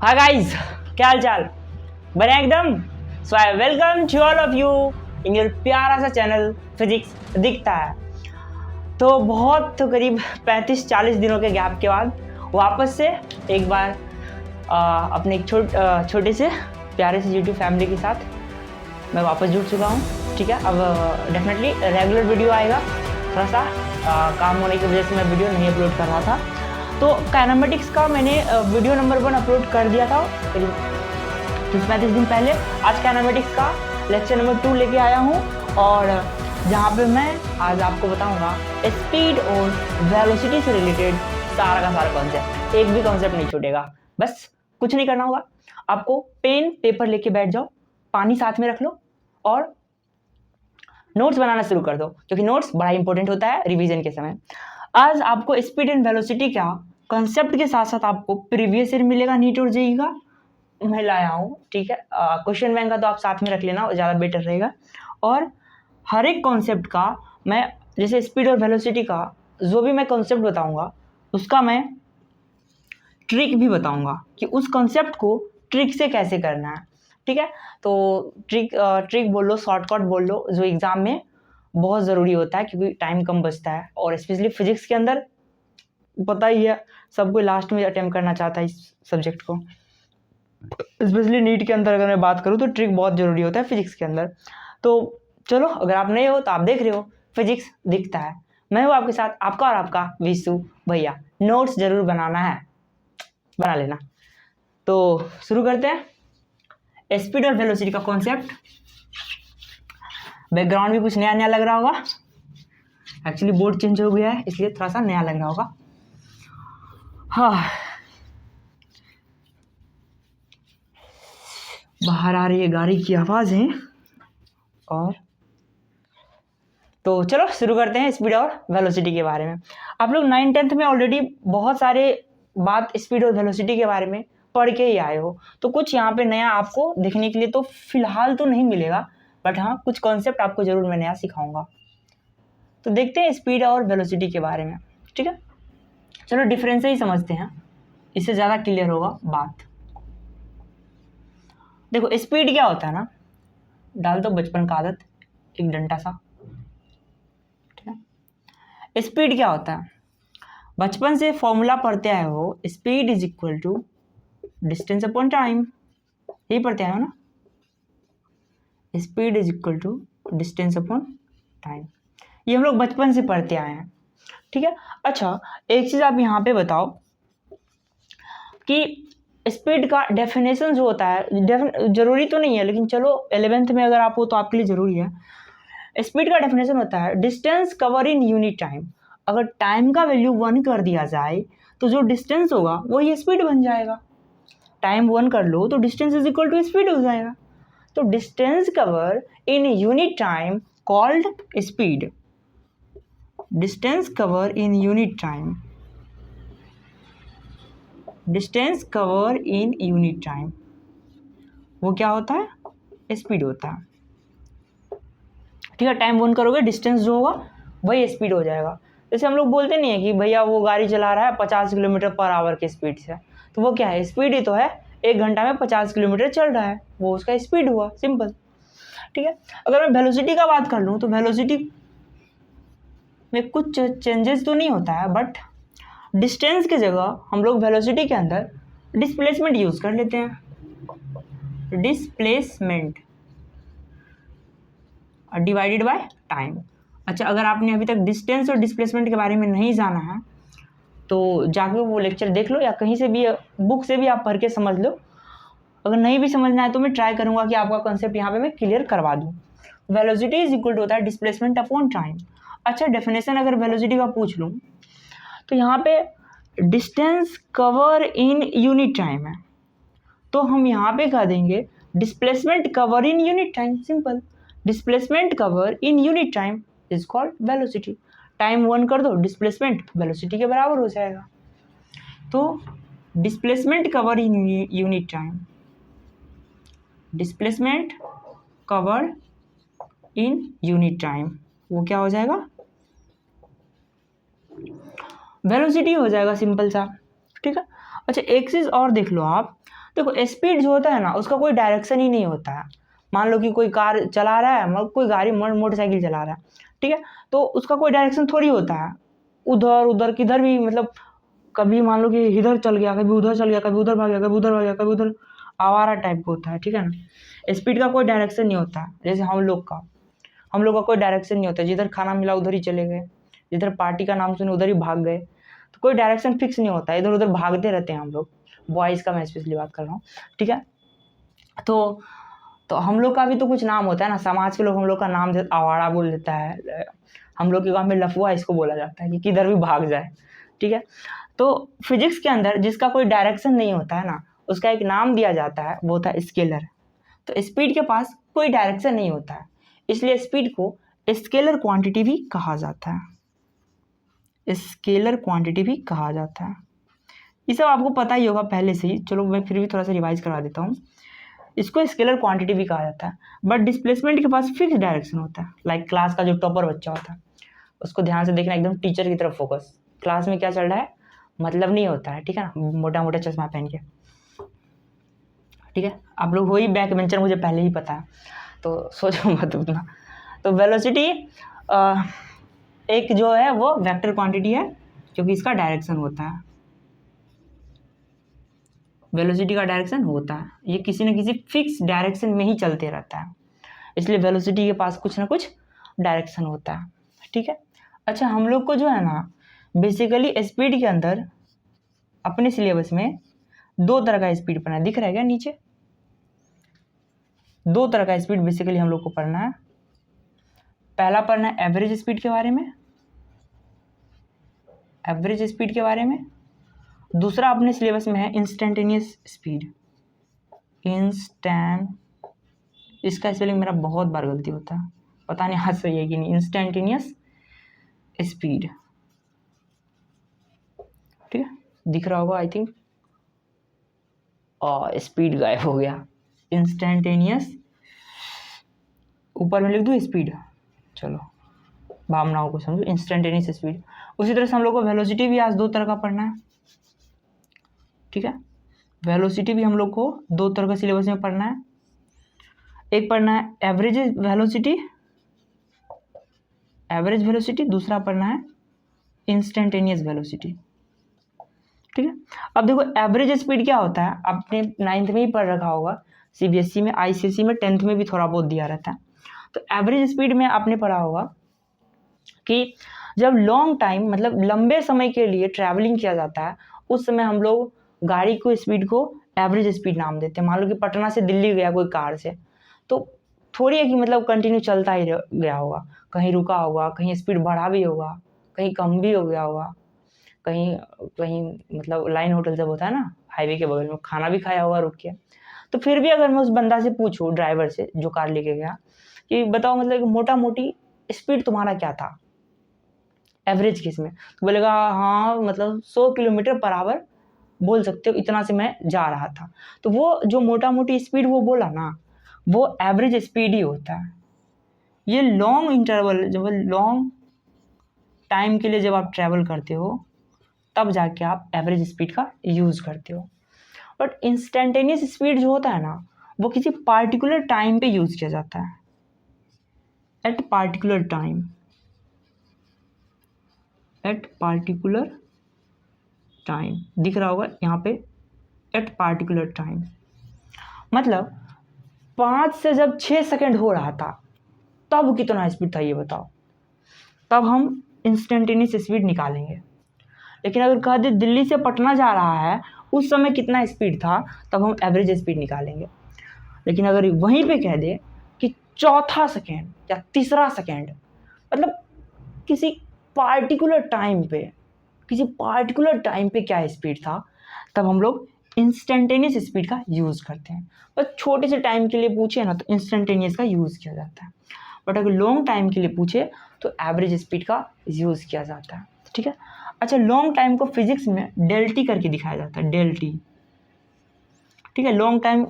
Hi guys, क्या हाल चाल? बने एकदम। So I welcome to all of you in your प्यारा सा चैनल फिजिक्स दिखता है। तो बहुत तो करीब 35-40 दिनों के गैप के बाद वापस से एक बार अपने एक छोटे से प्यारे से यूट्यूब फैमिली के साथ मैं वापस जुड़ चुका हूँ। ठीक है, अब डेफिनेटली रेगुलर वीडियो आएगा। थोड़ा सा काम होने की वजह से मैं वीडियो नहीं अपलोड कर रहा था। तो काइनेमेटिक्स का मैंने वीडियो नंबर 1 अपलोड कर दिया था करीब 30-35 दिन पहले। आज काइनेमेटिक्स का लेक्चर नंबर 2 लेके आया हूँ और जहाँ पे मैं आज आपको बताऊँगा स्पीड और वेलोसिटी से रिलेटेड सारा का सारा कॉन्सेप्ट। एक भी कॉन्सेप्ट नहीं छूटेगा। बस कुछ नहीं करना होगा, आपको पेन पेपर लेके बैठ जाओ, पानी साथ में रख लो और नोट्स बनाना शुरू कर दो, क्योंकि नोट्स बड़ा इंपॉर्टेंट होता है रिवीजन के समय। आज आपको स्पीड एंड वेलोसिटी का कॉन्सेप्ट के साथ साथ आपको प्रीवियस ईयर मिलेगा नीट और जेईई का, मैं लाया हूँ। ठीक है, क्वेश्चन बैंक का तो आप साथ में रख लेना, ज़्यादा बेटर रहेगा। और हर एक कॉन्सेप्ट का मैं, जैसे स्पीड और वेलोसिटी का जो भी मैं कॉन्सेप्ट बताऊँगा उसका मैं ट्रिक भी बताऊँगा कि उस कॉन्सेप्ट को ट्रिक से कैसे करना है। ठीक है, तो ट्रिक बोल लो, शॉर्टकट बोल लो, जो एग्ज़ाम में बहुत ज़रूरी होता है क्योंकि टाइम कम बचता है। और स्पेशली फिजिक्स के अंदर पता ही है, सब कोई लास्ट में अटेम्प्ट करना चाहता है इस सब्जेक्ट को। स्पेशली नीट के अंदर अगर मैं बात करूँ तो ट्रिक बहुत ज़रूरी होता है फिजिक्स के अंदर। तो चलो, अगर आप नए हो तो आप देख रहे हो फिजिक्स दिखता है, मैं हूँ आपके साथ, आपका और आपका विशु भैया। नोट्स ज़रूर बनाना है, बना लेना। तो शुरू करते हैं स्पीड और वेलोसिटी का कॉन्सेप्ट। बैकग्राउंड भी कुछ नया नया लग रहा होगा, एक्चुअली बोर्ड चेंज हो गया है इसलिए थोड़ा सा नया लग रहा होगा। हाँ, बाहर आ रही है गाड़ी की आवाज़ें। और तो चलो शुरू करते हैं स्पीड और वेलोसिटी के बारे में। आप लोग 9th-10th में ऑलरेडी बहुत सारे बात स्पीड और वेलोसिटी के बारे में पढ़ के ही आए हो, तो कुछ यहाँ पे नया आपको देखने के लिए तो फिलहाल तो नहीं मिलेगा, बट हाँ कुछ कॉन्सेप्ट आपको ज़रूर मैं नया सिखाऊंगा। तो देखते हैं स्पीड और वेलोसिटी के बारे में। ठीक है, चलो डिफरेंस से ही समझते हैं, इससे ज़्यादा क्लियर होगा बात। देखो स्पीड क्या होता है ना, डाल दो बचपन का आदत, एक डंडा सा। ठीक है, स्पीड क्या होता है, बचपन से फॉर्मूला पढ़ते आए हो, speed is equal to distance upon time. यही पढ़ते आए हो ना, speed is equal to distance upon time. ये हम लोग बचपन से पढ़ते आए हैं। ठीक है, अच्छा एक चीज़ आप यहाँ पे बताओ कि स्पीड का डेफिनेशन जो होता है, जरूरी तो नहीं है लेकिन चलो 11th में अगर आप हो तो आपके लिए ज़रूरी है। स्पीड का डेफिनेशन होता है distance cover in unit time. अगर टाइम का वैल्यू 1 कर दिया जाए तो जो डिस्टेंस होगा वही स्पीड बन जाएगा। टाइम 1 कर लो तो distance is equal to speed हो जाएगा। तो distance cover in unit time called speed. Distance cover in unit time, distance cover in unit time, वो क्या होता है, स्पीड होता है। ठीक है, टाइम 1 करोगे डिस्टेंस जो होगा वही स्पीड हो जाएगा। जैसे हम लोग बोलते नहीं है कि भैया वो गाड़ी चला रहा है 50 किलोमीटर पर आवर की स्पीड से, तो वो क्या है, स्पीड ही तो है। 1 घंटा में 50 किलोमीटर चल रहा है, वो उसका स्पीड हुआ, सिंपल। ठीक है, अगर मैं वेलोसिटी का बात कर लूँ तो वेलोसिटी में कुछ चेंजेस तो नहीं होता है, बट डिस्टेंस की जगह हम लोग वेलोसिटी के अंदर डिस्प्लेसमेंट यूज़ कर लेते हैं। Displacement divided by time. अच्छा, अगर आपने अभी तक डिस्टेंस और डिस्प्लेसमेंट के बारे में नहीं जाना है तो जाके वो लेक्चर देख लो, या कहीं से भी बुक से भी आप पढ़ के समझ लो। अगर नहीं भी समझना है तो मैं ट्राई करूँगा कि आपका कॉन्सेप्ट यहाँ पे मैं क्लियर करवा दूँ। वेलोसिटी इज इक्वल टू होता है डिस्प्लेसमेंट अपॉन टाइम। अच्छा, डेफिनेशन अगर वेलोसिटी का पूछ लूँ तो यहाँ पे distance cover in unit time है, तो हम यहाँ पे कह देंगे displacement cover in unit time, simple. Displacement cover in unit time is called velocity. Time 1 कर दो, डिस्प्लेसमेंट वेलोसिटी के बराबर हो जाएगा। तो displacement cover in unit time, displacement cover in unit time, वो क्या हो जाएगा, वेलोसिटी हो जाएगा, सिंपल सा। ठीक है, अच्छा एक चीज़ और देख लो आप, देखो स्पीड जो होता है ना उसका कोई डायरेक्शन ही नहीं होता है। मान लो कि कोई कार चला रहा है, मतलब कोई गाड़ी मोटरसाइकिल चला रहा है, ठीक है, तो उसका कोई डायरेक्शन थोड़ी होता है, उधर उधर किधर भी, मतलब कभी मान लो कि इधर चल गया, कभी उधर चल गया, कभी उधर भाग गया, कभी उधर भाग गया, कभी उधर, आवारा टाइप का होता है, ठीक है ना। स्पीड का कोई डायरेक्शन नहीं होता। जैसे हम लोग का कोई डायरेक्शन नहीं होता, जिधर खाना मिला उधर ही चले गए, जिधर पार्टी का नाम सुने उधर ही भाग गए, तो कोई डायरेक्शन फिक्स नहीं होता, इधर उधर भागते रहते हैं हम लोग। बॉयज़ का मैं स्पेशली बात कर रहा हूँ, ठीक है। तो हम लोग का भी तो कुछ नाम होता है ना, समाज के लोग हम लोग का नाम आवारा बोल देता है, हम लोग के गाँव में लफुआ इसको बोला जाता है कि किधर भी भाग जाए, ठीक है। तो फिजिक्स के अंदर जिसका कोई डायरेक्शन नहीं होता है ना, उसका एक नाम दिया जाता है, वो होता है स्केलर। तो स्पीड के पास कोई डायरेक्शन नहीं होता है, इसलिए स्पीड को स्केलर क्वांटिटी भी कहा जाता है, स्केलर क्वांटिटी भी कहा जाता है। ये सब आपको पता ही होगा पहले से ही, चलो मैं फिर भी थोड़ा सा रिवाइज करवा देता हूँ। इसको स्केलर क्वांटिटी भी कहा जाता है, बट डिस्प्लेसमेंट के पास फिक्स डायरेक्शन होता है। लाइक क्लास का जो टॉपर बच्चा होता है उसको ध्यान से देखना, एकदम टीचर की तरफ फोकस, क्लास में क्या चल रहा है मतलब नहीं होता है, ठीक है ना, मोटा मोटा चश्मा पहन के, ठीक है। आप लोग हो ही बैक बेंचर, मुझे पहले ही पता है, तो सोचो मत उतना। तो वेलोसिटी एक जो है वो वेक्टर क्वांटिटी है, क्योंकि इसका डायरेक्शन होता है, वेलोसिटी का डायरेक्शन होता है, ये किसी न किसी फिक्स डायरेक्शन में ही चलते रहता है, इसलिए वेलोसिटी के पास कुछ ना कुछ डायरेक्शन होता है, ठीक है। अच्छा, हम लोग को जो है ना बेसिकली स्पीड के अंदर अपने सिलेबस में दो तरह का स्पीड पढ़ना है, दिख रहा है क्या नीचे, दो तरह का स्पीड बेसिकली हम लोग को पढ़ना है। पहला पढ़ना है एवरेज स्पीड के बारे में, एवरेज स्पीड के बारे में। दूसरा अपने सिलेबस में है इंस्टेंटेनियस स्पीड, इसका स्पेलिंग मेरा बहुत बार गलती होता है, पता नहीं आज सही है कि नहीं, इंस्टेंटेनियस स्पीड, ठीक है, दिख रहा होगा आई थिंक, और स्पीड गायब हो गया, इंस्टेंटेनियस ऊपर में लिख दूँ स्पीड, चलो भावनाओं को समझो, इंस्टेंटेनियस स्पीड। उसी तरह से हम लोग को वेलोसिटी भी आज दो तरह का पढ़ना है, ठीक है, वेलोसिटी भी हम लोग को दो तरह का सिलेबस में पढ़ना है। एक पढ़ना है एवरेज वेलोसिटी, दूसरा पढ़ना है इंस्टेंटेनियस वेलोसिटी, ठीक है। अब देखो एवरेज स्पीड क्या होता है, आपने 9th में ही पढ़ रखा होगा, सीबीएसई में, आईसीएसई में 10th में भी थोड़ा बहुत दिया रहता है। तो एवरेज स्पीड में आपने पढ़ा होगा कि जब लॉन्ग टाइम मतलब लंबे समय के लिए ट्रैवलिंग किया जाता है, उस समय हम लोग गाड़ी को स्पीड को एवरेज स्पीड नाम देते हैं। मान लो कि पटना से दिल्ली गया कोई कार से, तो थोड़ी है कि मतलब कंटिन्यू चलता ही गया होगा, कहीं रुका होगा, कहीं स्पीड बढ़ा भी होगा, कहीं कम भी हो गया होगा, कहीं कहीं मतलब लाइन होटल जब होता है ना हाईवे के बगल में, खाना भी खाया होगा रुक के। तो फिर भी अगर मैं उस बंदा से पूछूं, ड्राइवर से जो कार लेके गया, कि बताओ मतलब मोटा मोटी स्पीड तुम्हारा क्या था एवरेज केस में, तो बोलेगा हाँ मतलब 100 किलोमीटर पर आवर बोल सकते हो, इतना से मैं जा रहा था। तो वो जो मोटा मोटी स्पीड वो बोला ना, वो एवरेज स्पीड ही होता है। ये लॉन्ग इंटरवल, जब लॉन्ग टाइम के लिए जब आप ट्रैवल करते हो तब जाके आप एवरेज स्पीड का यूज़ करते हो। बट इंस्टेंटेनियस स्पीड जो होता है ना, वो किसी पार्टिकुलर टाइम पे यूज़ किया जाता है, eight particular time, eight particular time, दिख रहा होगा यहाँ पे, एट पार्टिकुलर टाइम, मतलब 5 से जब 6 सेकंड हो रहा था तब कितना स्पीड था ये बताओ, तब हम इंस्टेंटेनियस स्पीड निकालेंगे। लेकिन अगर कह दे दिल्ली से पटना जा रहा है उस समय कितना स्पीड था, तब हम एवरेज स्पीड निकालेंगे। लेकिन अगर वहीं पे कह दे कि चौथा सेकेंड या तीसरा सेकेंड, मतलब किसी पार्टिकुलर टाइम पे क्या स्पीड था, तब हम लोग इंस्टेंटेनियस स्पीड का यूज़ करते हैं। बस छोटे से टाइम के लिए पूछे ना तो इंस्टेंटेनियस का यूज़ किया जाता है, बट अगर लॉन्ग टाइम के लिए पूछे तो एवरेज स्पीड का यूज़ किया जाता है, ठीक है। अच्छा, लॉन्ग टाइम को फिजिक्स में डेल्टी करके दिखाया जाता है, डेल्टी, ठीक है, लॉन्ग टाइम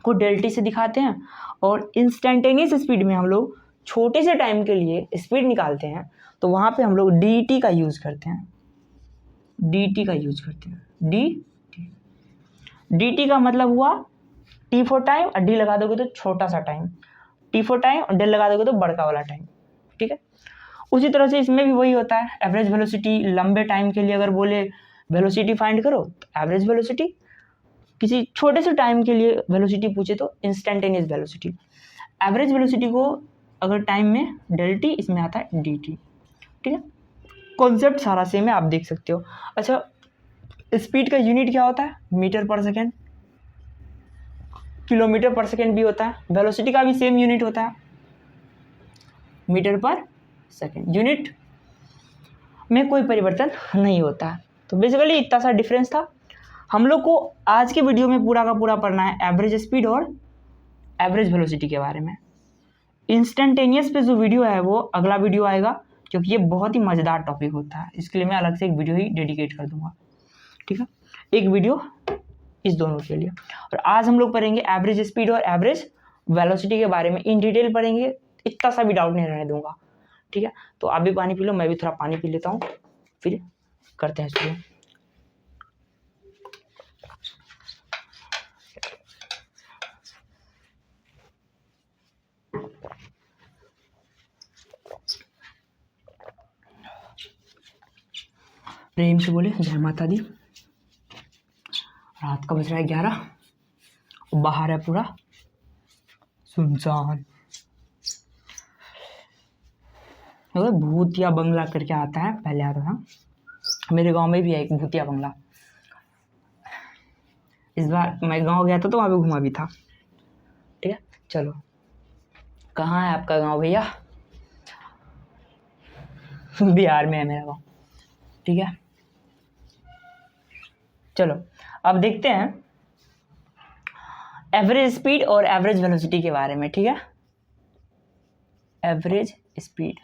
को डेल्टी से दिखाते हैं। और इंस्टेंटेनियस स्पीड में हम लोग छोटे से टाइम के लिए स्पीड निकालते हैं, तो वहाँ पे हम लोग dt का यूज़ करते हैं, dt का यूज़ करते हैं, dt। dt का मतलब हुआ t फॉर टाइम, और d लगा दोगे तो छोटा सा टाइम, t फॉर टाइम और del लगा दोगे तो बड़का वाला टाइम, ठीक है। उसी तरह से इसमें भी वही होता है, एवरेज वेलोसिटी लंबे टाइम के लिए अगर बोले वेलोसिटी फाइंड करो तो एवरेज वेलोसिटी, किसी छोटे से टाइम के लिए वेलोसिटी पूछे तो इंस्टेंटेनियस वेलोसिटी। एवरेज वेलोसिटी को अगर टाइम में डेल टी, इसमें आता है डी टी, ठीक है। कॉन्सेप्ट सारा सेम है, आप देख सकते हो। अच्छा, स्पीड का यूनिट क्या होता है, मीटर पर सेकेंड, किलोमीटर पर सेकेंड भी होता है। वेलोसिटी का भी सेम यूनिट होता है, मीटर पर सेकेंड। यूनिट में कोई परिवर्तन नहीं होता है। तो बेसिकली इतना सा डिफरेंस था। हम लोग को आज के वीडियो में पूरा का पूरा पढ़ना है एवरेज स्पीड और एवरेज वेलोसिटी के बारे में। इंस्टेंटेनियस पे जो वीडियो है वो अगला वीडियो आएगा, क्योंकि ये बहुत ही मज़ेदार टॉपिक होता है, इसके लिए मैं अलग से एक वीडियो ही डेडिकेट कर दूंगा, ठीक है। एक वीडियो इस दोनों के लिए। और आज हम लोग पढ़ेंगे एवरेज स्पीड और एवरेज वेलोसिटी के बारे में, इन डिटेल पढ़ेंगे, इतना सा भी डाउट नहीं रहने दूंगा, ठीक है। तो आप भी पानी पी लो, मैं भी थोड़ा पानी पी लेता हूँ, फिर करते हैं शुरू। प्रेम से बोले जय माता दी। रात का बज रहा है 11, बाहर है पूरा सुनसान। भूतिया बंगला करके आता है, पहले आता था, मेरे गांव में भी है एक भूतिया बंगला। इस बार मैं गांव गया था तो वहाँ पे घुमा भी था, ठीक है। चलो, कहाँ है आपका गांव भैया? बिहार में है मेरा गांव, ठीक है। चलो अब देखते हैं एवरेज स्पीड और एवरेज वेलोसिटी के बारे में, ठीक है। एवरेज स्पीड,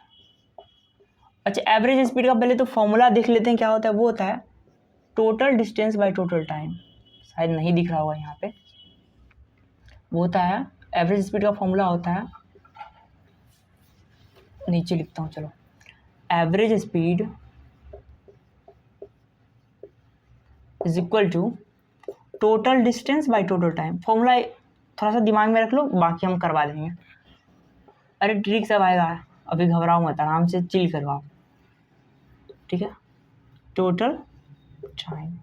अच्छा एवरेज स्पीड का पहले तो फॉर्मूला देख लेते हैं क्या होता है। वो होता है total distance by total time, शायद नहीं दिख रहा होगा यहाँ पे। वो होता है एवरेज स्पीड का फॉर्मूला होता है, नीचे लिखता हूँ, चलो। Average speed is equal to total distance by total time. Formula थोड़ा सा दिमाग में रख लो, बाकी हम करवा देंगे। अरे ट्रिक सब आएगा, अभी घबराओ मत, आराम से चिल करो आप, ठीक है। Total time,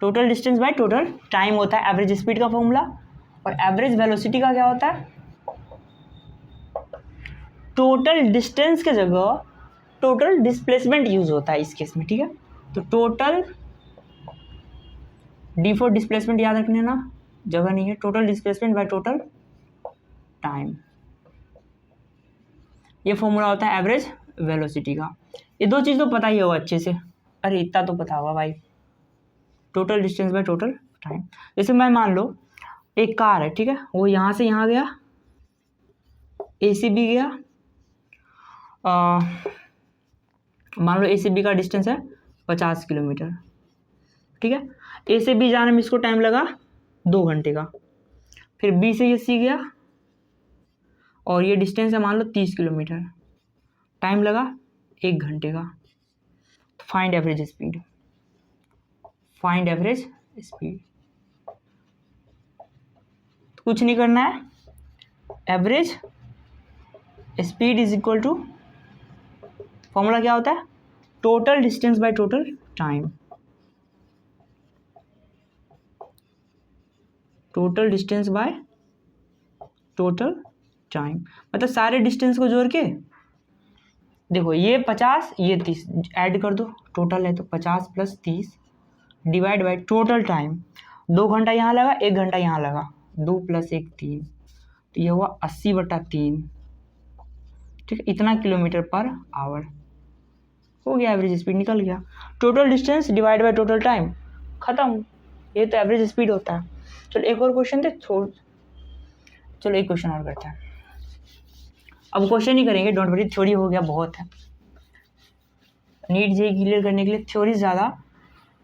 total distance by total time होता है एवरेज स्पीड का फॉर्मूला। और एवरेज वेलोसिटी का क्या होता है, टोटल डिस्टेंस के जगह टोटल डिस्प्लेसमेंट यूज होता है इस केस में, ठीक है। तो टोटल डी फॉर डिस्प्लेसमेंट याद रखने ना, जगह नहीं है, total displacement bye total time, ये फॉर्मूला होता है एवरेज वेलोसिटी का। ये दो चीज़ तो पता ही होगा अच्छे से, अरे इतना तो पता होगा भाई, total distance by total time. जैसे मैं मान लो एक कार है, ठीक है, वो यहाँ से यहाँ गया, ए से बी गया, मान लो ए से बी का डिस्टेंस है 50 किलोमीटर, ठीक है। ए से बी जाने में इसको टाइम लगा 2 घंटे का। फिर बी से ये सी गया और ये डिस्टेंस है मान लो 30 किलोमीटर, टाइम लगा 1 घंटे का। Find average speed, find average speed, कुछ नहीं करना है, average speed is equal to, formula क्या होता है, total distance by total time, total distance by total time, मतलब सारे डिस्टेंस को जोड़ के देखो, ये 50 ये 30 ऐड कर दो, टोटल है तो 50 + 30 डिवाइड बाय टोटल टाइम। 2 घंटा यहाँ लगा, 1 घंटा यहाँ लगा, 2 + 1 3, तो ये हुआ 80/3, ठीक है। इतना किलोमीटर पर आवर हो गया, एवरेज स्पीड निकल गया। Total distance divide by total time, खत्म, ये तो एवरेज स्पीड होता है। चलो एक और क्वेश्चन दे, चलो एक क्वेश्चन और करते हैं। अब क्वेश्चन ही करेंगे, डोंट वरी, थ्योरी हो गया बहुत है। नीट जेईई क्लियर करने के लिए थ्योरी ज़्यादा,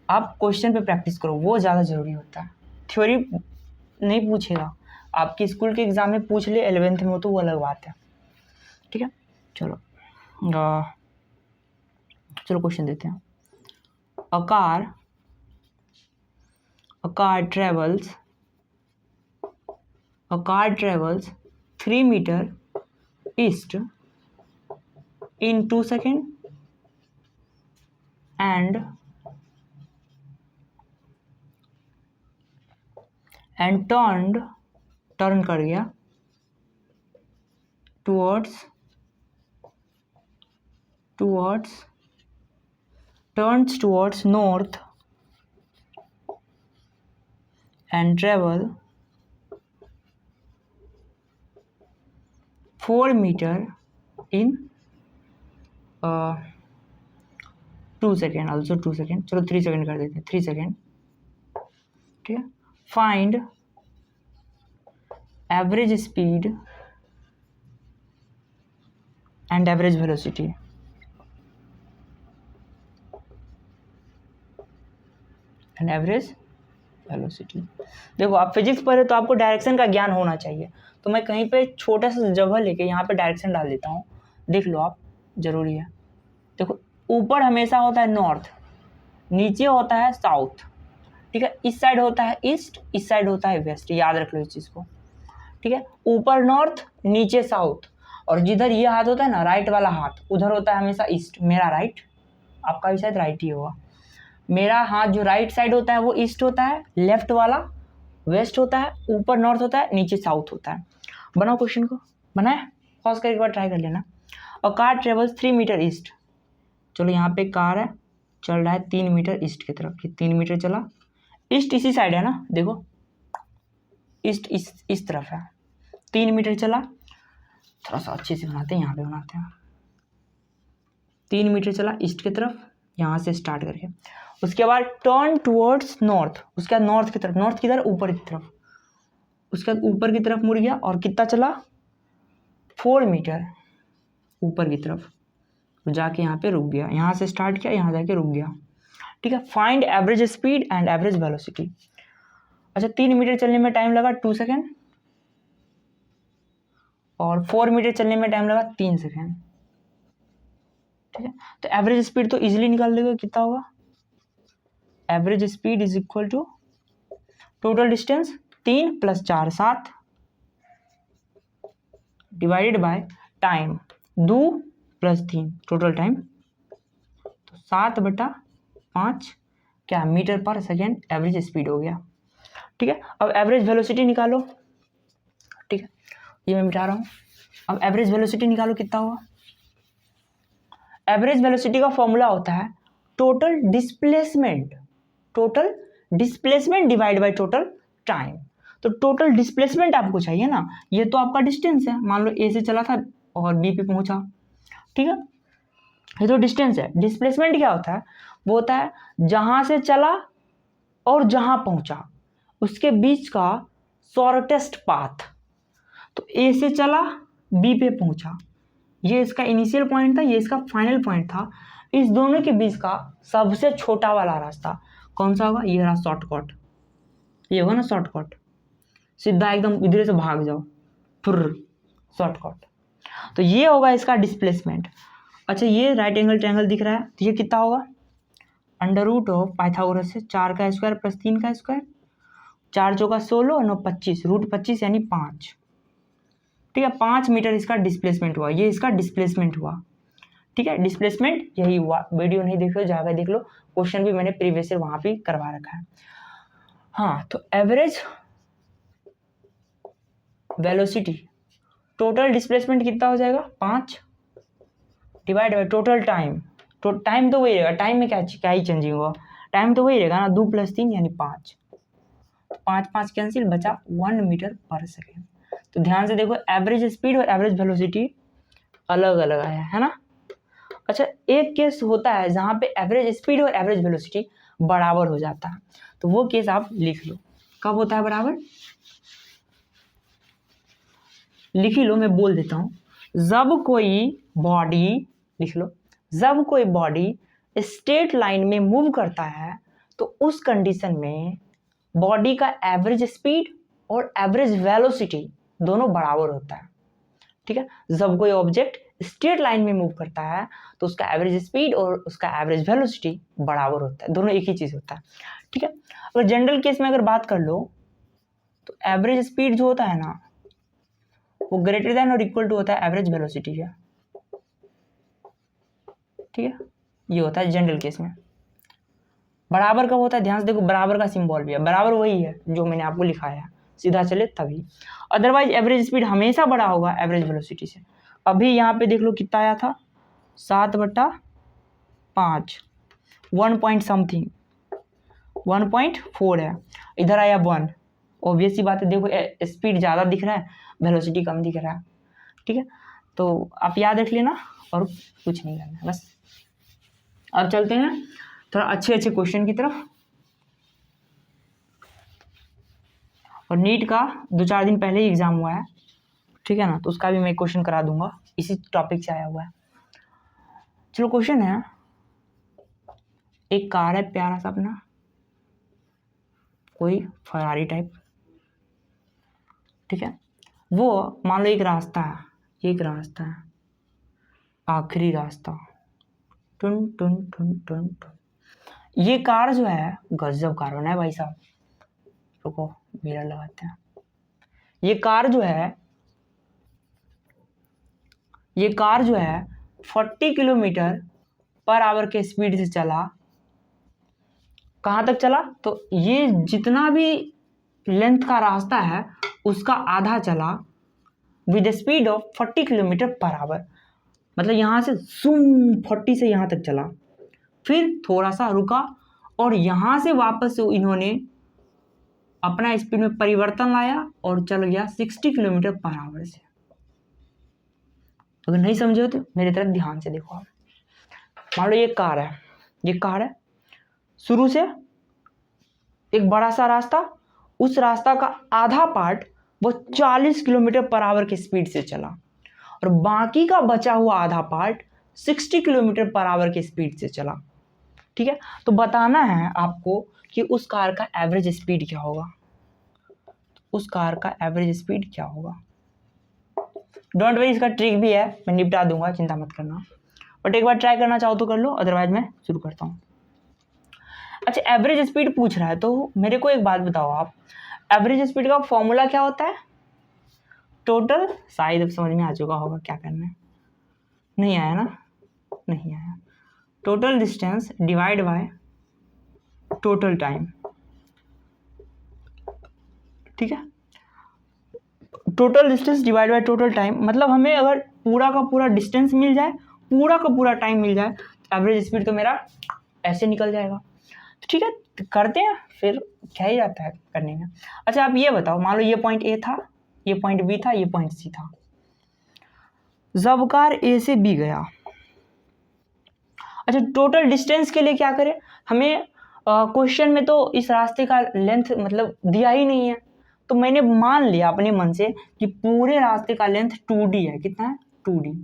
आप क्वेश्चन पे प्रैक्टिस करो, वो ज़्यादा ज़रूरी होता है। थ्योरी नहीं पूछेगा, आपके स्कूल के एग्ज़ाम में पूछ ले 11th में हो तो वो अलग बात है, ठीक है। चलो चलो क्वेश्चन देते हैं। अ a car travels 3 meter east in 2 seconds and turn कर गया turns towards north and travel 4 meter in 2 second, also 2 second, चलो 3 सेकेंड कर देते हैं, 3 सेकेंड, ठीक है। Find average speed and average velocity. देखो आप फिजिक्स पढ़े तो आपको डायरेक्शन का ज्ञान होना चाहिए, तो मैं कहीं पे छोटा सा जगह लेके यहाँ पे डायरेक्शन डाल देता हूँ, देख लो आप, जरूरी है। देखो ऊपर हमेशा होता है नॉर्थ, नीचे होता है साउथ, ठीक है। इस साइड होता है ईस्ट, इस साइड होता है वेस्ट, याद रख लो इस चीज़ को, ठीक है। ऊपर नॉर्थ, नीचे साउथ, और जिधर ये हाथ होता है ना, राइट वाला हाथ, उधर होता है हमेशा ईस्ट। मेरा राइट, आपका भी शायद राइट ही होगा। मेरा हाथ जो राइट साइड होता है वो ईस्ट होता है, लेफ्ट वाला वेस्ट होता है, ऊपर नॉर्थ होता है, नीचे साउथ होता है। बनाओ क्वेश्चन को, बनाए, पॉज करके एक बार ट्राई कर लेना। और कार ट्रेवल्स 3 मीटर ईस्ट, चलो यहाँ पे कार है, चल रहा है 3 मीटर ईस्ट की तरफ, 3 मीटर चला, ईस्ट इसी साइड है ना, देखो ईस्ट इस तरफ है, 3 मीटर चला, थोड़ा सा अच्छे से बनाते हैं, यहाँ पे बनाते हैं, 3 मीटर चला ईस्ट की तरफ, यहाँ से स्टार्ट करके, उसके बाद टर्न टुवर्ड्स नॉर्थ, उसके बाद नॉर्थ की तरफ, नॉर्थ किधर, ऊपर की तरफ, उसके बाद ऊपर की तरफ मुड़ गया, और कितना चला, 4 मीटर ऊपर की तरफ, जाके यहाँ पे रुक गया, यहाँ से स्टार्ट किया, यहाँ जाके रुक गया, ठीक है। Find average speed and average velocity. अच्छा 3 मीटर चलने में टाइम लगा 2 सेकेंड, और 4 मीटर चलने में टाइम लगा 3 सेकेंड, ठीक है। तो एवरेज स्पीड तो इजीली निकाल देगा, कितना होगा, average speed is equal to total distance 3 + 4 7 divided by time 2 + 3 total time, तो 7/5 क्या मीटर पर सेकेंड एवरेज स्पीड हो गया, ठीक है। अब एवरेज वेलोसिटी निकालो, ठीक है, ये मैं मिटा रहा हूँ। अब एवरेज वेलोसिटी निकालो, कितना हुआ। एवरेज वेलोसिटी का फॉर्मूला होता है total displacement divide by total time. तो टोटल डिस्प्लेसमेंट आपको चाहिए ना, ये तो आपका डिस्टेंस है, मान लो ए से चला था और बी पे पहुंचा, ठीक है, ये तो डिस्टेंस है। डिस्प्लेसमेंट क्या होता है, वो होता है जहां से चला और जहां पहुंचा उसके बीच का शॉर्टेस्ट पाथ। तो ए से चला, बी पे पहुंचा, ये इसका इनिशियल पॉइंट था, ये इसका फाइनल पॉइंट था, इस दोनों के बीच का सबसे छोटा वाला रास्ता कौन सा होगा, ये रहा शॉर्टकट, ये होगा ना शॉर्टकट, सीधा एकदम इधर से भाग जाओ, फिर शॉर्टकट, तो ये होगा इसका डिस्प्लेसमेंट। अच्छा ये राइट एंगल ट्रायंगल दिख रहा है, तो ये कितना होगा, √ऑफ पाइथागोरस से 4 का स्क्वायर + 3 का स्क्वायर, 4 चौका 16 और 9 25, √25 यानी 5, ठीक है। 5 मीटर इसका डिस्प्लेसमेंट हुआ, ये इसका डिस्प्लेसमेंट हुआ, ठीक है। डिस्प्लेसमेंट यही हुआ, वीडियो नहीं देख लो जाकर देख लो, क्वेश्चन भी मैंने प्रीवियस ईयर वहां पे करवा रखा है। हाँ तो एवरेज वेलोसिटी, टोटल डिस्प्लेसमेंट कितना हो जाएगा, 5 डिवाइड बाय टोटल टाइम, तो टाइम तो वही रहेगा, टाइम में क्या ही चेंजिंग होगा, टाइम तो वही रहेगा ना, 2 + 3 यानी 5, 5 5 कैंसिल, बचा 1 मीटर पर सेकेंड। तो ध्यान से देखो एवरेज स्पीड और एवरेज वेलोसिटी अलग अलग आया है ना। अच्छा एक केस होता है जहाँ पे एवरेज स्पीड और एवरेज वेलोसिटी बराबर हो जाता है, तो वो केस आप लिख लो, कब होता है बराबर, लिख ही लो, मैं बोल देता हूँ, जब कोई बॉडी, लिख लो, जब कोई बॉडी स्ट्रेट लाइन में मूव करता है तो उस कंडीशन में बॉडी का एवरेज स्पीड और एवरेज वेलोसिटी दोनों बराबर होता है, ठीक है। जब कोई ऑब्जेक्ट स्ट्रेट लाइन में मूव करता है तो उसका एवरेज स्पीड और उसका एवरेज वेलोसिटी बराबर होता है, दोनों एक ही चीज़ होता है, ठीक है। अगर जनरल केस में अगर बात कर लो तो एवरेज स्पीड जो होता है ना वो ग्रेटर देन और इक्वल टू होता है एवरेज वेलोसिटी का, ठीक है। ये होता है जनरल केस में। बराबर कब होता है, ध्यान से देखो, बराबर का सिंबल भी है, बराबर वही है जो मैंने आपको लिखाया है, सीधा चले तभी। अदरवाइज एवरेज स्पीड हमेशा बड़ा होगा एवरेज वेलोसिटी से। अभी यहाँ पे देख लो कितना आया था, 7/5, 1 पॉइंट समथिंग, 1.4 है, इधर आया 1। ऑब्वियस सी बात है, देखो स्पीड ज़्यादा दिख रहा है, वेलोसिटी कम दिख रहा है, ठीक है। तो आप याद रख लेना और कुछ नहीं करना है बस। अब चलते हैं थोड़ा अच्छे अच्छे क्वेश्चन की तरफ। और नीट का 2-4 दिन पहले ही एग्ज़ाम हुआ है, ठीक है ना, तो उसका भी मैं क्वेश्चन करा दूंगा, इसी टॉपिक से आया हुआ है। चलो क्वेश्चन है, एक कार है प्यारा सा अपना, कोई फरारी टाइप, ठीक है। वो मान लो एक रास्ता है, एक रास्ता है, आखिरी रास्ता, टुन टुन टुन टुन टुन। ये कार जो है गजब कार बना है भाई साहब, रुको मिरर लगाते हैं। ये कार जो है 40 किलोमीटर पर आवर के स्पीड से चला। कहाँ तक चला, तो ये जितना भी लेंथ का रास्ता है उसका आधा चला with speed of 40 kilometre per our. मतलब यहाँ से सुम 40 से यहाँ तक चला, फिर थोड़ा सा रुका और यहाँ से वापस इन्होंने अपना स्पीड में परिवर्तन लाया और चल गया 60 किलोमीटर पर आवर से। अगर नहीं समझे हो तो मेरी तरफ ध्यान से देखो आप। मान लो ये कार है, शुरू से एक बड़ा सा रास्ता, उस रास्ता का आधा पार्ट वो 40 किलोमीटर पर आवर की स्पीड से चला और बाकी का बचा हुआ आधा पार्ट 60 किलोमीटर पर आवर की स्पीड से चला, ठीक है। तो बताना है आपको कि उस कार का एवरेज स्पीड क्या होगा, डोंट वरी, इसका ट्रिक भी है, मैं निपटा दूंगा, चिंता मत करना। बट एक बार ट्राई करना चाहो तो कर लो, अदरवाइज मैं शुरू करता हूँ। अच्छा, एवरेज स्पीड पूछ रहा है तो मेरे को एक बात बताओ आप, एवरेज स्पीड का फॉर्मूला क्या होता है? टोटल, शायद अब समझ में आ चुका होगा क्या करना है, नहीं आया ना, नहीं आया। Total distance divide by total time, ठीक है। Total distance divide by total time, मतलब हमें अगर पूरा का पूरा डिस्टेंस मिल जाए, पूरा का पूरा टाइम मिल जाए, एवरेज स्पीड तो मेरा ऐसे निकल जाएगा। तो ठीक है, तो करते हैं, फिर क्या ही जाता है करने में। अच्छा आप ये बताओ, मान लो ये पॉइंट ए था, ये पॉइंट बी था, ये पॉइंट सी था, जब कार ए से बी गया। अच्छा टोटल डिस्टेंस के लिए क्या करें, हमें क्वेश्चन में तो इस रास्ते का लेंथ मतलब दिया ही नहीं है, तो मैंने मान लिया अपने मन से कि पूरे रास्ते का लेंथ 2D है। कितना है? 2D।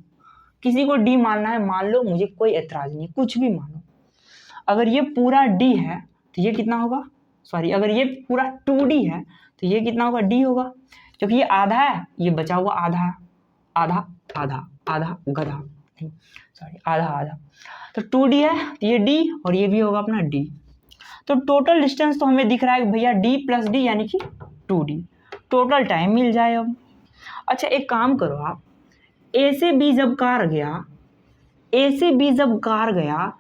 किसी को D मानना है मान लो, मुझे कोई एतराज नहीं, कुछ भी मानो। अगर ये पूरा D है तो ये कितना होगा, सॉरी अगर ये पूरा 2D है तो ये कितना होगा, D होगा, क्योंकि ये आधा है, ये बचा हुआ आधा है, आधा आधा आधा गधा नहीं सॉरी आधा आधा, तो 2D है तो ये D और ये भी होगा अपना D। तो टोटल डिस्टेंस तो हमें दिख रहा है भैया D प्लस D यानी कि 2D। टोटल टाइम मिल जाए अब। अच्छा एक काम करो आप, A से B जब कार गया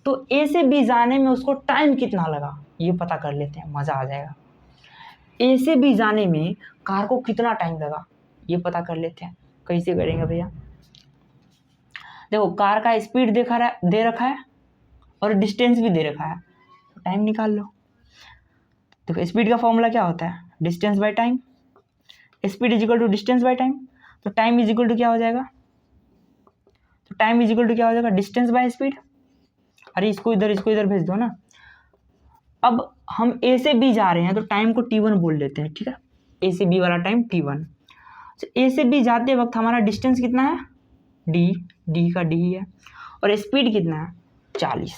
तो A से B जाने में उसको टाइम कितना लगा ये पता कर लेते हैं, मज़ा आ जाएगा। A से B जाने में कार को कितना टाइम लगा ये पता कर लेते हैं। कैसे करेंगे भैया, देखो कार का स्पीड दे रखा है और डिस्टेंस भी दे रखा है, तो टाइम निकाल लो। देखो स्पीड का फॉर्मूला क्या होता है, distance by time, speed is equal to distance by time, तो टाइम इज इक्वल टू क्या हो जाएगा, डिस्टेंस बाय स्पीड। अरे इसको इधर भेज दो ना। अब हम A से B जा रहे हैं तो टाइम को T1 बोल लेते हैं, ठीक है, A से B वाला टाइम T1। तो A से B जाते वक्त हमारा डिस्टेंस कितना है, D का D है, और स्पीड कितना है 40।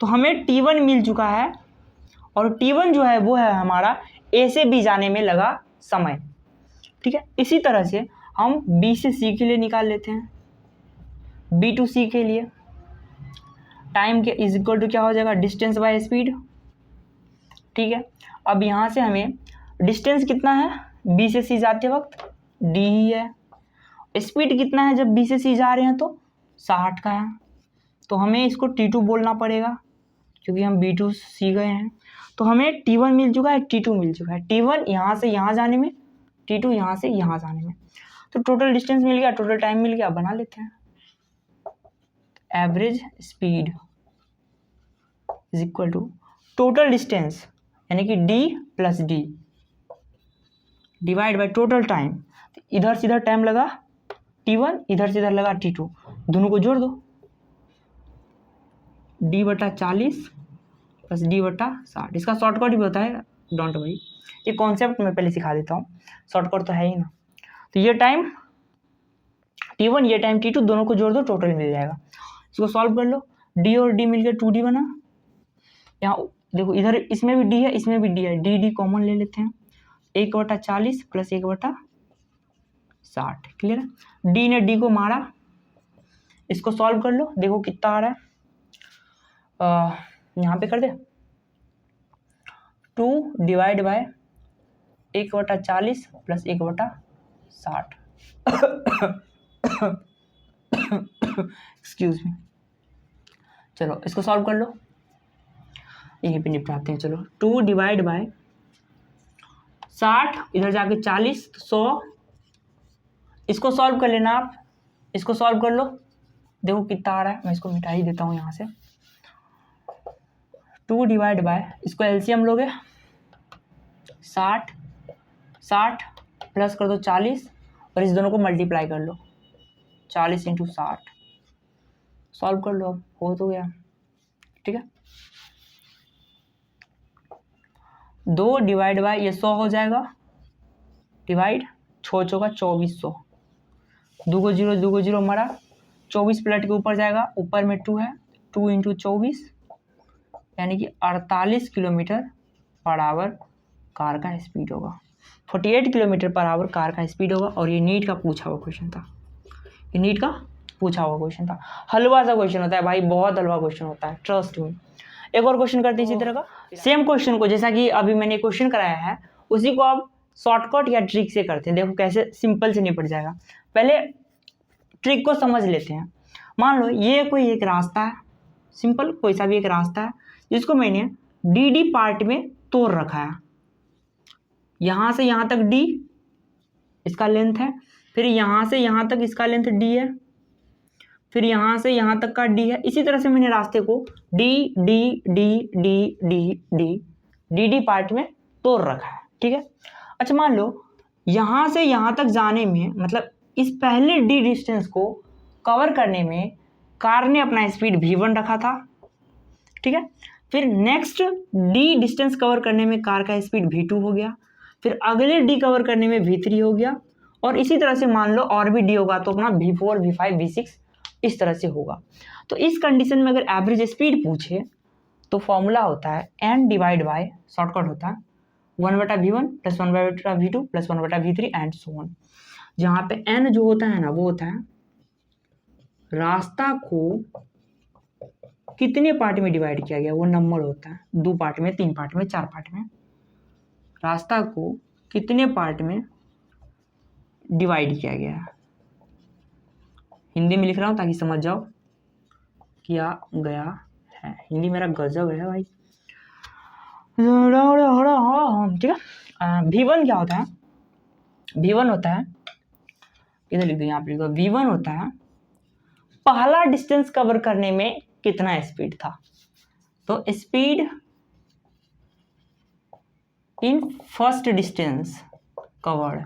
तो हमें T1 मिल चुका है और T1 जो है वो है हमारा A से B जाने में लगा समय, ठीक है। इसी तरह से हम B से C के लिए निकाल लेते हैं, B to C के लिए टाइम के इज इक्वल टू क्या हो जाएगा, डिस्टेंस बाय स्पीड, ठीक है। अब यहाँ से हमें डिस्टेंस कितना है बी से सी जाते वक्त, डी ही है। स्पीड कितना है जब बी से सी जा रहे हैं, तो 60 का है। तो हमें इसको T2 बोलना पड़ेगा क्योंकि हम B2 सी गए हैं। तो हमें T1 मिल चुका है, T2 मिल चुका है। T1 यहाँ से यहाँ जाने में, T2 यहाँ से यहाँ जाने में। तो टोटल डिस्टेंस मिल गया, टोटल टाइम मिल गया, बना लेते हैं। Average speed is equal to total distance यानी कि D plus D divide by total time. इधर से इधर टाइम लगा T1, इधर से इधर लगा T2, दोनों को जोड़ दो। D/40 plus D/60। इसका शॉर्टकट भी होता है, डोंट वरी, ये कॉन्सेप्ट मैं पहले सिखा देता हूँ, शॉर्टकट तो है ही ना। तो ये टाइम T1, ये टाइम T2, दोनों को जोड़ दो, टोटल मिल जाएगा। इसको सॉल्व कर लो। D और D मिलकर 2D बना। यहाँ देखो इधर इसमें भी D है, इसमें भी D है, D कॉमन ले लेते हैं। 1/40 प्लस 1/60, क्लियर है। D ने D को मारा, इसको सॉल्व कर लो, देखो कितना आ रहा है। यहाँ पे कर दे 2 divide by 1/40 plus 1/60 excuse me. चलो इसको सॉल्व कर लो, यहीं पे निपटाते हैं। चलो 2 डिवाइड बाय 60, इधर जाके 40, तो 100। इसको सॉल्व कर लेना आप, इसको सॉल्व कर लो, देखो कितना आ रहा है। मैं इसको मिटा ही देता हूँ यहाँ से। 2 डिवाइड बाय, इसको एलसीएम लोगे 60 प्लस कर दो 40 और इस दोनों को मल्टीप्लाई कर लो, 40 × 60। सॉल्व कर लो, हो तो गया, ठीक है। 2 डिवाइड बाय ये 100 हो जाएगा, डिवाइड 6 चौका 2400, 2 को 0, 2 को 0 मरा, 24 प्लट के ऊपर जाएगा, ऊपर में 2 है, 2 × 24 यानी कि 48 किलोमीटर पर आवर कार का स्पीड होगा। 48 किलोमीटर पर आवर कार का स्पीड होगा। और ये नीट का पूछा हुआ क्वेश्चन था, ये नीट का पूछा हुआ क्वेश्चन था। हलवा सा क्वेश्चन होता है भाई, बहुत हलवा क्वेश्चन होता है, ट्रस्ट मी। एक और क्वेश्चन करते हैं इसी तरह का, सेम क्वेश्चन को जैसा कि अभी मैंने क्वेश्चन कराया है उसी को आप शॉर्टकट या ट्रिक से करते हैं। देखो कैसे सिंपल से निपट जाएगा। पहले ट्रिक को समझ लेते हैं। मान लो ये कोई एक रास्ता है, सिंपल कोई सा भी एक रास्ता है जिसको मैंने डी पार्ट में तोड़ रखा है। यहाँ से यहाँ तक D इसका लेंथ है, फिर यहाँ से यहाँ तक इसका लेंथ D है, फिर यहाँ से यहाँ तक का D है। इसी तरह से मैंने रास्ते को D पार्ट में तोड़ रखा है, ठीक है। अच्छा मान लो यहाँ से यहाँ तक जाने में, मतलब इस पहले D डिस्टेंस को कवर करने में कार ने अपना स्पीड V1 रखा था, ठीक है। फिर नेक्स्ट D डिस्टेंस कवर करने में कार का स्पीड V2 हो गया, फिर अगले D कवर करने में V3 हो गया, और इसी तरह से मान लो और भी D होगा तो अपना V4, V5, V6 इस तरह से होगा। तो इस कंडीशन में अगर एवरेज स्पीड पूछे तो फॉर्मूला होता है n डिवाइड बाय, शॉर्टकट होता है 1/V1 plus 1/V2 plus 1/V3 and so on. जहाँ पे n जो होता है ना वो होता है रास्ता को कितने पार्ट में डिवाइड किया गया, वो नंबर होता है। 2 पार्ट में, 3 पार्ट में, 4 पार्ट में, रास्ता को कितने पार्ट में डिवाइड किया गया है। हिंदी में लिख रहा हूँ ताकि समझ जाओ किया गया है। हिंदी मेरा गजब है भाई, ठीक है। V1 क्या होता है, V1 होता है, इधर लिख दो, यहाँ पे लिख दो, V1 होता है पहला डिस्टेंस कवर करने में कितना स्पीड था। तो speed in first distance covered,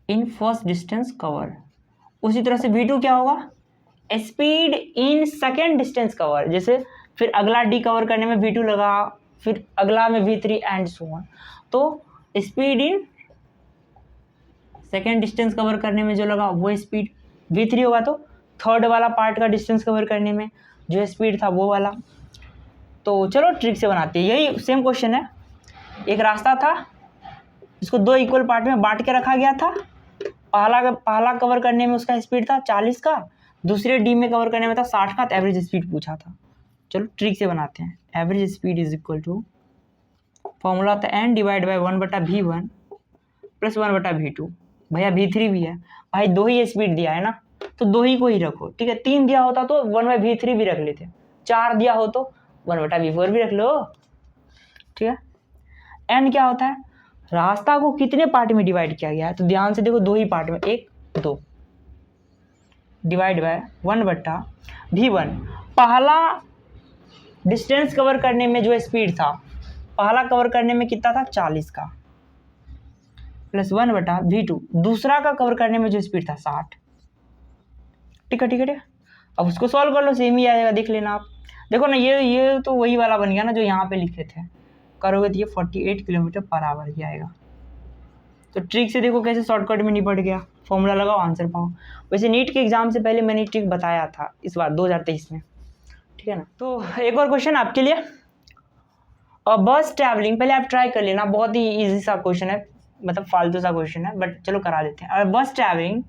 in first distance cover. उसी तरह से V2 क्या होगा, speed in second distance cover. जैसे फिर अगला D कवर करने में V2 लगा, फिर अगला में V3 एंड सो ऑन। तो speed in second distance cover करने में जो लगा वो स्पीड V3 होगा, तो थर्ड वाला पार्ट का डिस्टेंस कवर करने में जो स्पीड था वो वाला। तो चलो ट्रिक से बनाते हैं। यही सेम क्वेश्चन है। एक रास्ता था जिसको 2 इक्वल पार्ट में बांट के रखा गया था। पहला कवर करने में उसका स्पीड था 40 का, दूसरे D में कवर करने में था 60 का, तो एवरेज स्पीड पूछा था। चलो ट्रिक से बनाते हैं। Average speed is equal to, formula होता है N divide by 1/v1 plus 1/v2। भैया v3 भी है भाई, 2 ही स्पीड दिया है ना, तो 2 ही को ही रखो, ठीक है। 3 दिया होता तो 1/v3 भी रख लेते, 4 दिया हो तो 1/v4 भी रख लो, ठीक है। एन क्या होता है, रास्ता को कितने पार्ट में डिवाइड किया गया है, तो ध्यान से देखो 2 ही पार्ट में, 1 2 डिवाइड बाय 1/v1। पहला डिस्टेंस कवर करने में जो स्पीड था, पहला कवर करने में कितना था 40 का, प्लस 1/v2 दूसरा का कवर करने में जो स्पीड था 60। ठीक है ठीक है ठीक है। अब उसको सॉल्व कर लो, सेम ही आएगा, देख लेना आप। देखो ना, ये तो वही वाला बन गया ना जो यहाँ पे लिखे थे, करोगे तो ये 48 किलोमीटर पर आवर ही आएगा। तो ट्रिक से देखो कैसे शॉर्टकट में निपट गया, फॉर्मूला लगाओ आंसर पाओ। वैसे नीट के एग्जाम से पहले मैंने ट्रिक बताया था इस बार 2023 में, ठीक है ना। तो एक और क्वेश्चन आपके लिए, और बस ट्रैवलिंग, पहले आप ट्राई कर लेना, बहुत ही ईजी सा क्वेश्चन है, मतलब फालतू सा क्वेश्चन है, बट चलो करा देते हैं। और बस ट्रैवलिंग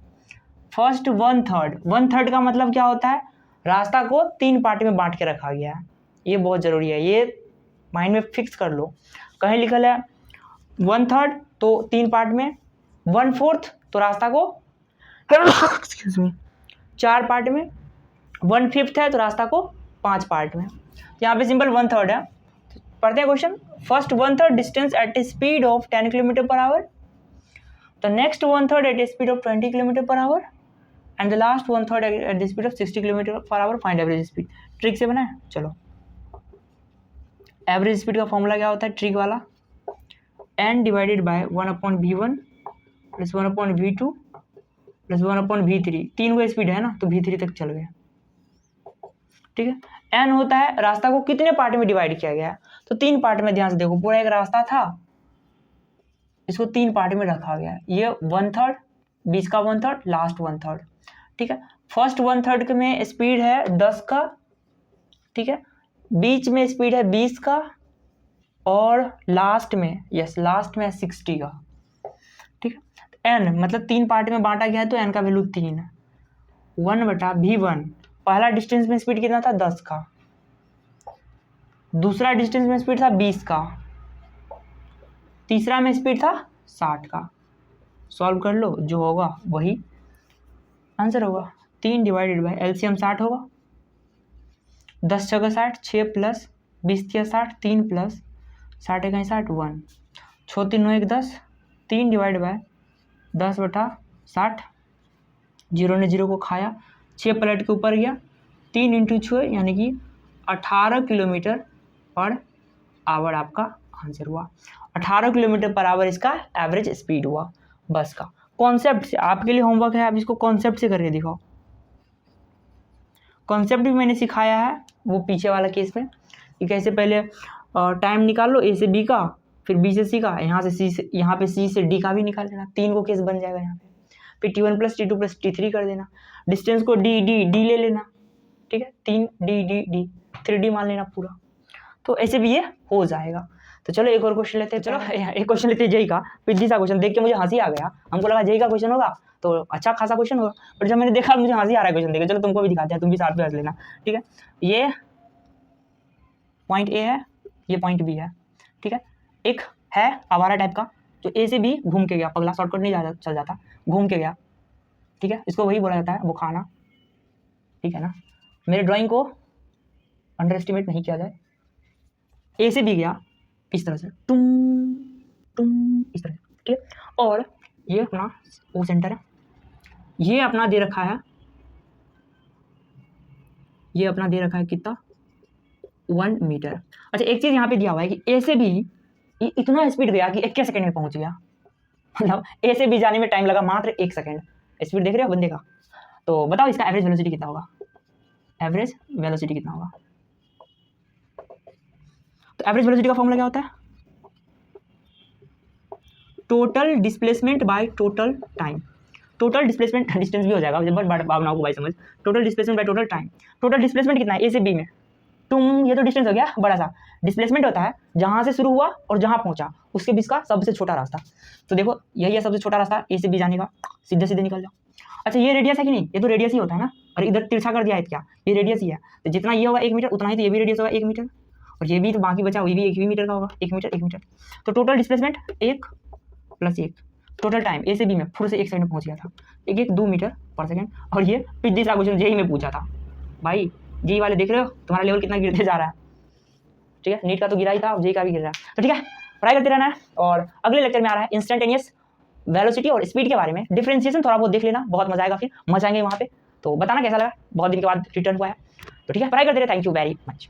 फर्स्ट 1/3 का मतलब क्या होता है, रास्ता को 3 पार्ट में बांट के रखा गया है। ये बहुत ज़रूरी है, ये माइंड में फिक्स कर लो। कहीं लिखल है 1/3 तो 3 पार्ट में, 1/4 तो रास्ता को 4 पार्ट में, 1/5 है तो रास्ता को 5 पार्ट में। यहाँ पे सिंपल 1/3 है। पढ़ते हैं question. First 1/3 distance at a speed of 10 kilometre per hour, the next 1/3 at a speed of 20 kilometre per hour, and the last 1/3 at the speed of 60 kilometre per hour, find average speed. Trick से बना है, चलो। Average speed का formula क्या होता है trick वाला, n divided by 1/v1 plus 1/v2 plus 1/v3। 3 को स्पीड है ना, तो v3 तक चल गए, ठीक है। n होता है रास्ता को कितने पार्ट में डिवाइड किया गया है, तो 3 पार्ट में। ध्यान से देखो, पूरा एक रास्ता था, इसको 3 पार्ट में रखा गया है। ये 1/3, बीच का 1/3, लास्ट 1/3, ठीक है। फर्स्ट 1/3 में स्पीड है 10 का, ठीक है, बीच में स्पीड है 20 का, और लास्ट में, यस लास्ट में है 60 का, ठीक है। n मतलब 3 पार्ट में बांटा गया है, तो n का वैल्यू 3 है। 1/v1, पहला डिस्टेंस में स्पीड कितना था 10 का, दूसरा डिस्टेंस में स्पीड था 20 का, तीसरा में स्पीड था 60 का। सॉल्व कर लो, जो होगा वही आंसर होगा। 3 डिवाइडेड बाय एलसीएम 60 होगा, 10 6 60, 6 प्लस 20 60, 3 प्लस 60 1 60, 1 6 3 9 1 10, 3 डिवाइड बाय 10/60, 0 ने 0 को खाया, 6 पलट के ऊपर गया, 3 × 6 यानी कि 18 किलोमीटर पर आवर आपका आंसर हुआ। 18 किलोमीटर पर आवर इसका एवरेज स्पीड हुआ बस का। कॉन्सेप्ट से आपके लिए होमवर्क है, आप इसको कॉन्सेप्ट से करके दिखाओ। कॉन्सेप्ट भी मैंने सिखाया है वो पीछे वाला केस में, कि कैसे पहले टाइम निकाल लो A से B का, फिर B से C का, यहाँ से C से, यहाँ पे C से D का भी निकाल लेना, 3 को केस बन जाएगा यहाँ पे। फिर T1 + T2 + T3 कर देना, डिस्टेंस को D ले लेना, ठीक है, 3 D 3D मान लेना पूरा, तो ऐसे भी ये हो जाएगा। तो चलो एक और क्वेश्चन लेते हैं। चलो एक क्वेश्चन लेते हैं जेई का। पिछली सा क्वेश्चन देख के मुझे हंसी आ गया, हमको लगा जेई का क्वेश्चन होगा तो अच्छा खासा क्वेश्चन होगा, पर जब मैंने देखा मुझे हंसी आ रहा है क्वेश्चन देख के। चलो तुमको भी दिखाते हैं, तुम भी साथ में हंस लेना, ठीक है। ये पॉइंट ए है, ये पॉइंट बी है, ठीक है। एक है आवारा टाइप का, जो ए से बी घूम के गया, पगला शॉर्टकट नहीं चल जाता, घूम के गया, ठीक है, इसको वही बोला जाता है वो खाना, ठीक है ना। मेरे ड्राइंग को अंडर एस्टिमेट नहीं किया जाए। ए से बी गया इस तरह से, तुम इस तरह से, ठीक है। और ये अपना वो सेंटर है, ये अपना दे रखा है, ये अपना दे रखा है कितना 1 मीटर। अच्छा एक चीज़ यहाँ पे दिया हुआ है कि ए से बी इतना स्पीड गया कि 21 सेकंड में पहुंच गया, मतलब ए से बी जाने में टाइम लगा मात्र 1 सेकंड। स्पीड देख रहे हो बंदे का। तो बताओ इसका एवरेज वेलोसिटी कितना होगा, एवरेज वेलोसिटी कितना होगा। तो एवरेज वेलोसिटी का फॉर्मूला क्या होता है, total displacement bye total time. Total displacement distance भी हो जाएगा, बट भावनाओं को भाई समझ, total displacement bye total time. Total displacement कितना है ए से बी में, तुम ये तो डिस्टेंस हो गया बड़ा सा, डिस्प्लेसमेंट होता है जहाँ से शुरू हुआ और जहाँ पहुँचा उसके बीच का सबसे छोटा रास्ता। तो देखो यही है सबसे छोटा रास्ता ए से बी जाने का, सीधे सीधे निकल जाओ। अच्छा ये रेडियस है कि नहीं, ये तो रेडियस ही होता है ना, और इधर तिरछा कर दिया है क्या, ये रेडियस ही है, तो जितना ये होगा 1 मीटर उतना ही तो ये भी रेडियस होगा 1 मीटर, और ये भी तो बाकी बचा ये भी 1 ही मीटर का होगा, 1 मीटर 1 मीटर। तो टोटल डिस्प्लेसमेंट 1 + 1, टोटल टाइम ए से बी में फुर से 1 सेकंड में पहुंच गया था, 2 मीटर पर सेकंड। और ये पिछले साल क्वेश्चन जेई में पूछा था भाई, जेई वाले देख रहे हो तुम्हारा लेवल कितना गिरते जा रहा है, ठीक है, नीट का तो गिरा ही था, अब जेई का भी गिर रहा है, तो ठीक है पढ़ाई करते रहना है। और अगले लेक्चर में आ रहा है इंस्टेंटेनियस वेलोसिटी और स्पीड के बारे में, डिफरेंशिएशन थोड़ा बहुत देख लेना, बहुत मजा आएगा, फिर मजा आएंगे वहाँ पे, तो बताना कैसा लगा, बहुत दिन के बाद रिटर्न हुआ है, तो ठीक है पढ़ाई करते रहे, थैंक यू वेरी मच।